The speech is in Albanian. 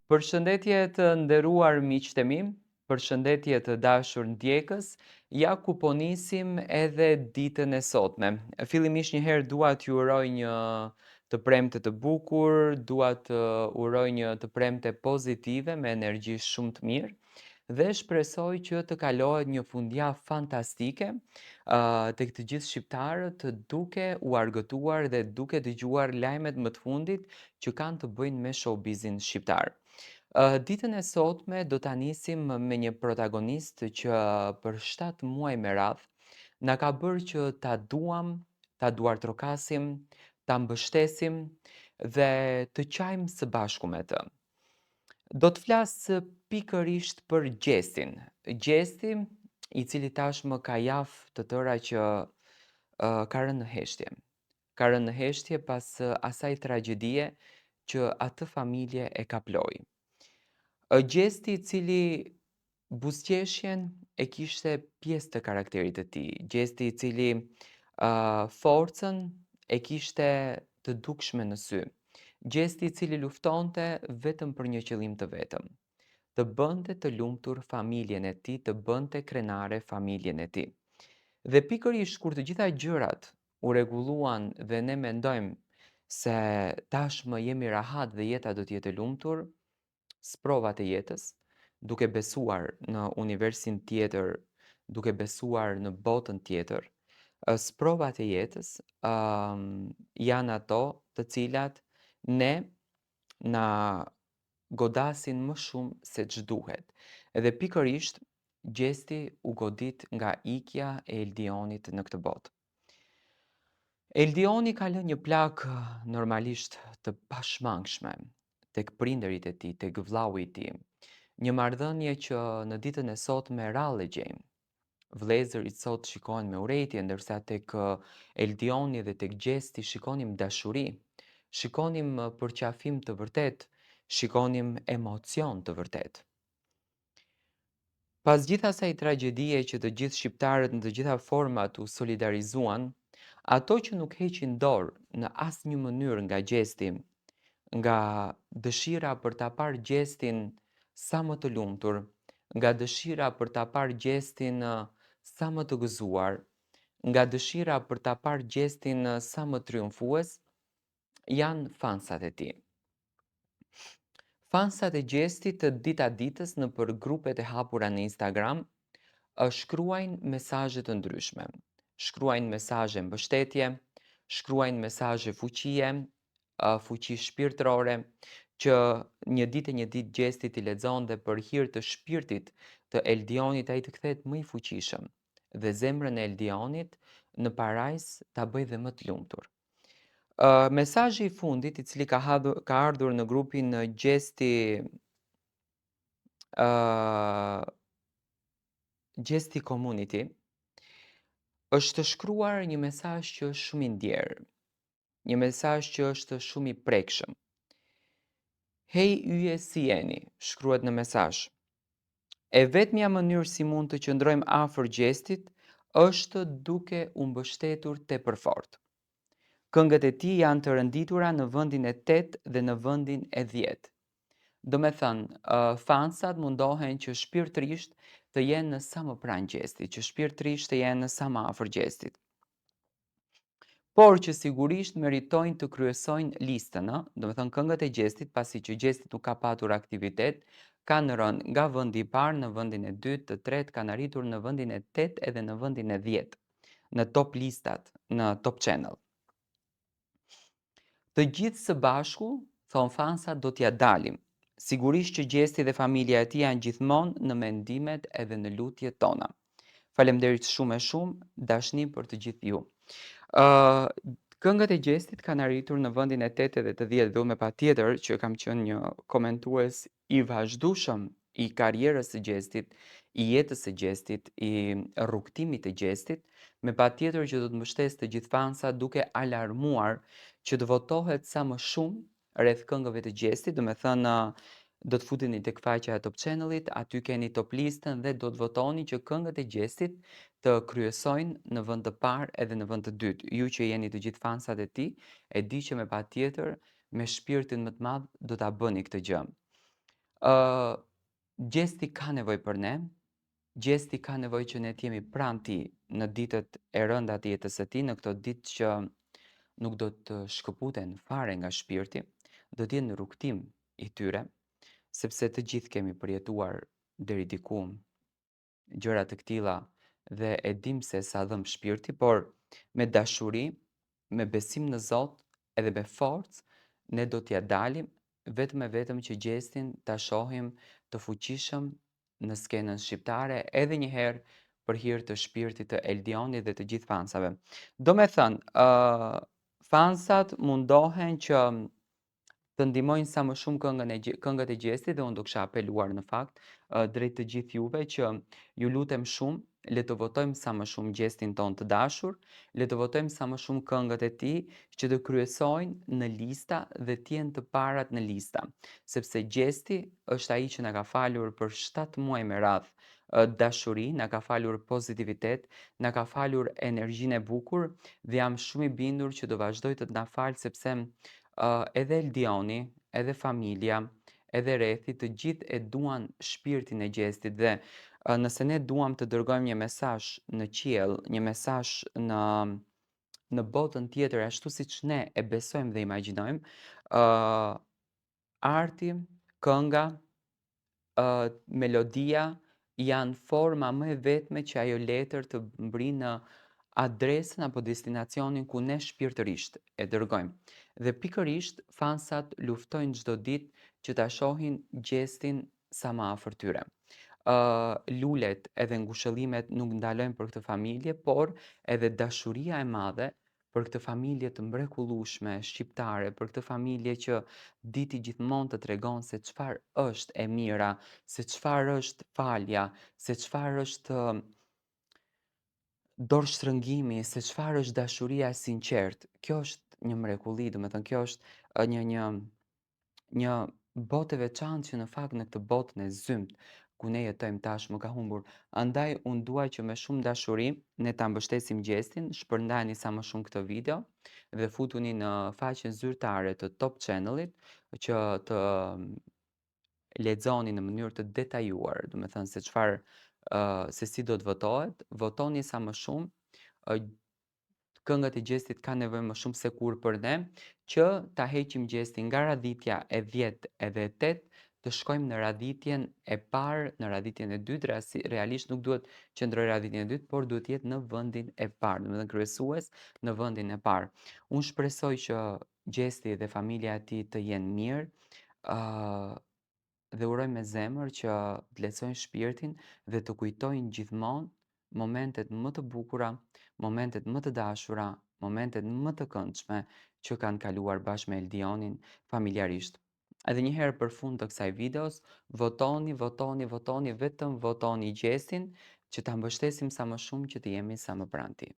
Përshëndetje të nderuar miqtë e mi, përshëndetje të dashur ndjekës, ja ku po nisim edhe ditën e sotme. Fillimisht njëherë dua t'ju uroj një të premte të bukur, dua të uroj një të premte pozitive me energji shumë të mirë dhe shpresoj që të kalohet një fundjavë fantastike tek të gjithë shqiptarët duke u argëtuar dhe duke dëgjuar lajmet më të fundit që kanë të bëjnë me showbizin shqiptar. Ditën e sotme do ta nisim me një protagonist që për 7 muaj me radhë na ka bërë që ta duam, ta duartrokasim, ta mbështesim dhe të qajmë së bashku me të. Do të flas pikërisht për Gjestin. Gjesti i cili tashmë ka javë të tëra që ka rënë në heshtje. Ka rënë në heshtje pas asaj tragjedie që atë familje e kaploi. Gjesti i cili buzëqeshjen e kishte pjesë të karakterit të tij, gjesti i cili forcën e kishte të dukshme në sy, gjesti i cili luftonte vetëm për një qëllim të vetëm, të bënte të lumtur familjen e tij, të bënte krenare familjen e tij. Dhe pikërisht kur të gjitha gjërat u rregulluan dhe ne mendojmë se tashmë jemi rahat dhe jeta do të jetë e lumtur, sprovat e jetës, duke besuar në universin tjetër, duke besuar në botën tjetër, sprovat e jetës janë ato të cilat ne na godasin më shumë se ç'duhet. Edhe pikërisht Gjesti u godit nga ikja e Eldionit në këtë botë. Eldioni ka lënë një plagë normalisht të pashmangshme tek prindërit e tij, tek vllau i tij. Një marrëdhënie që në ditën e sotme rrallë e gjejmë. Vëllezërit sot shikojnë me urrejtje, ndërsa tek Eldioni dhe tek Gjesti shikonim dashuri, shikonim përqafim të vërtet, shikonim emocion të vërtet. Pas gjithë asaj tragjedie që të gjithë shqiptarët në të gjitha format u solidarizuan, ato që nuk heqin dorë në asnjë mënyrë nga Gjesti, nga dëshira për ta parë Gjestin sa më të lumtur, nga dëshira për ta parë Gjestin sa më të gëzuar, nga dëshira për ta parë Gjestin sa më triumfues, janë fansat e tij. Fansat e Gjestit të dita ditës nëpër grupet e hapura në Instagram shkruajnë mesazhe të ndryshme. Shkruajnë mesazhe mbështetje, shkruajnë mesazhe fuqie, fuqi shpirtërore, që një ditë Gjesti t'i lexonte për hir të shpirtit të Eldionit ai të kthehet më i fuqishëm dhe zemrën e Eldionit në parajs ta bëjë dhe më të lumtur. Mesazhi i fundit i cili ka ardhur në grupin Gjesti Community është shkruar një mesazh që është shumë i ndjerë, një mesazh që është shumë i prekshëm. Hej yje si jeni, shkruhet në mesazh. E vetmja mënyrë si mund të qëndrojmë afër Gjestit është duke u mbështetur tepërfort. Këngët e tij janë të rënditura në vendin e 8 dhe në vendin e 10. Do me thënë, fansat mundohen që shpirtërisht të jenë sa më pranë Gjestit, që shpirtërisht të jenë sa më afër Gjestit. Por që sigurisht meritojnë të kryesojnë listën, do me thënë këngët e Gjestit, pasi që Gjestit nuk ka patur aktivitet, kanë rënë nga vendi i parë në vendin e 2, të 3, kanë arritur në vendin e 8 edhe në vendin e 10, në top listat, në top channel. Të gjithë së bashku, thon fansat, do t'ja dalim. Sigurisht që Gjesti dhe familja e tij janë gjithmonë në mendimet edhe në lutjet tona. Faleminderit shumë e shumë, dashni për të gjithë ju. Këngët e Gjestit kanë arritur në vendin e 8 dhe të 10 dhe unë patjetër që kam qenë një komentues i vazhdueshëm i karrierës së Gjestit, i jetës së Gjestit, i rrugtimit të Gjestit, me patjetër që do të mbështes të gjithë fansat duke alarmuar që të votohet sa më shumë rreth këngëve të Gjestit, do me thënë do të futeni tek faqja e Top Channelit, aty keni top listën dhe do të votoni që këngët e Gjestit të kryesojnë në vend të parë edhe në vend të dytë. Ju që jeni të gjithë fansat e tij, e di që me patjetër me shpirtin më të madh do ta bëni këtë gjë. Ë, Gjesti ka nevojë për ne, gjesti ka nevojë që ne të jemi pranë tij në ditët e rënda të jetës së tij, në këto ditë që nuk do të shkëputen fare nga shpirti, do të jenë në rrugtim i tyre, sepse të gjithë kemi përjetuar deri diku gjëra të këtilla dhe e dim se sa dhëm shpirti, por me dashuri, me besim në Zot edhe me forcë, ne do t'ja dalim vetëm e vetëm që Gjestin ta shohim të fuqishëm në skenën shqiptare edhe një herë për hir të shpirtit të Eldionit dhe të gjithë fansave. Do me thënë, fansat mundohen që të ndihmojnë sa më shumë këngët e Gjestit dhe unë do kisha apeluar në fakt drejt të gjithë juve që ju lutem shumë, le të votojmë sa më shumë Gjestin ton të dashur, le të votojmë sa më shumë këngët e tij që të kryesojnë në lista dhe të jenë të parat në lista, sepse Gjesti është ai që na ka falur për 7 muaj me radhë dashuri, na ka falur pozitivitet, na ka falur energjinë e bukur dhe jam shumë i bindur që do vazhdoj të na falë sepse edhe Eldioni, edhe familja, edhe rrethi, të gjithë e duan shpirtin e Gjestit dhe nëse ne duam të dërgojmë një mesazh në qiell, një mesazh në botën tjetër ashtu siç ne e besojmë dhe imagjinojmë, arti, kënga, melodia janë forma më e vetme që ajo letër të mbrijë në adresën apo destinacionin ku ne shpirtërisht e dërgojmë. Dhe pikërisht fansat luftojnë çdo ditë që ta shohin Gjestin sa më afër tyre. Lulet edhe ngushëllimet nuk ndalojnë për këtë familje, por edhe dashuria e madhe për këtë familje të mrekullueshme shqiptare, për këtë familje që diti gjithmonë të tregon se çfarë është e mira, se çfarë është falja, se çfarë është dorështrëngimi, se çfarë është dashuria e sinqertë. Kjo është një mrekulli, domethënë kjo është një botë e veçantë që në fakt në këtë botën e zymt ku ne jetojmë tashmë ka humbur. Andaj unë dua që me shumë dashuri ne ta mbështesim Gjestin, shpërndani sa më shumë këtë video dhe futuni në faqen zyrtare të Top Channel-it që të lexoni në mënyrë të detajuar, domethënë se çfarë se si do të votohet, votoni sa më shumë. Këngët e Gjestit kanë nevojë më shumë se kur për ne, që ta heqim Gjestin nga radhitja e 10 edhe e 8, të shkojmë në radhitjen e parë, në radhitjen e dytë, realisht nuk duhet qëndroj radhitjen e dytë, por duhet jetë në vendin e parë, domethënë kryesues në vendin e parë. Unë shpresoj që Gjesti dhe familja e tij të jenë mirë, dhe uroj me zemër që të lehtësojnë shpirtin dhe të kujtojnë gjithmonë momentet më të bukura, momentet më të dashura, momentet më të këndshme që kanë kaluar bashkë me Eldionin familjarisht. Edhe një herë për fund të kësaj videos, votoni, votoni, votoni, vetëm votoni Gjestin që ta mbështesim sa më shumë që të jemi sa më pranë tij.